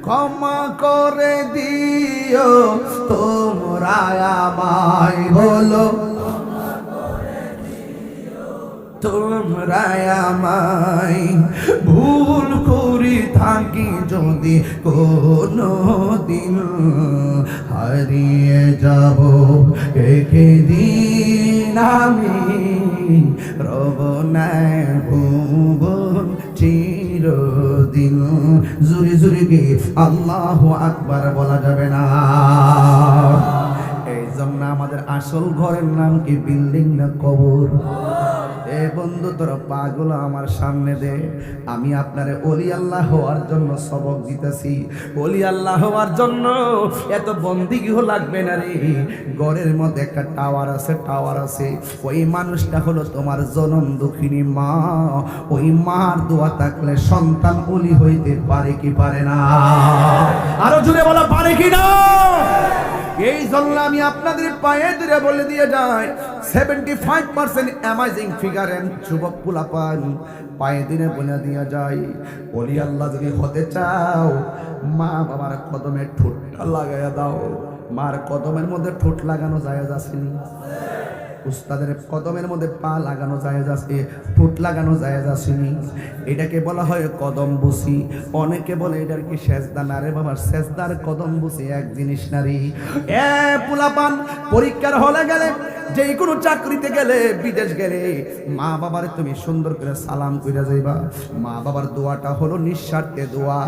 ক্ষমা করে দিও তোমরা আমায়, বলো তোমরা আমায়। ভুল করি থাকি যদি কোনো দিন, হারিয়ে যাব একদিন আমি, রব না ভুবন চিরদিন। জুরি জুরি কি আল্লাহু আকবার বলা যাবে না? এই জন্য আমাদের আসল ঘরের নাম কি বিল্ডিং না কবর? এ বন্ধু তোরা পাগল আমার সামনে দে, আমি আপনারে ওলি আল্লাহ হওয়ার জন্য সবক দিতেছি। ওলি আল্লাহ হওয়ার জন্য এত বন্দিগিও লাগবে না রে। ঘরের মধ্যে একটা টাওয়ার আছে, টাওয়ার আছে, ওই মানুষটা হলো তোমার জনম দুঃখিনী মা। ওই মার দোয়া থাকলে সন্তান ওলি হইতে পারে কি পারে না? আরো জোরে বলা পারে কি না? এই জন্য আমি আপনাদের পায়ে ধরে বলে দিয়ে যাই, 75% অ্যামাজিং ফিগার এন্ড যুবক পোলাপান পায়ে ধরে বলে দিয়ে যায়, ওলি আল্লাহ যদি হতে চাও মা বাবার কদমে ঠোঁটটা লাগাইয়া দাও। মার কদমের মধ্যে ঠোঁট লাগানো জায়েজ আছে নি? উস্তাদের কদমের মধ্যে পা লাগানো জায়েজ আছে, ঠোঁট লাগানো জায়েজ আসেনি? এটাকে বলা হয় কদম বুসি। অনেকে বলে এটার কি সেজদা না রে বাবা, সেজদার কদম বুসি এক জিনিস নারী। এ পোলাপান, পরীক্ষার হলে গেলে, যে কোনো চাকরিতে গেলে, বিদেশ গেলে, মা বাবার তুমি সুন্দর করে সালাম কইরা যাইবা। মা বাবার দোয়াটা হলো নিঃস্বার্থে দোয়া।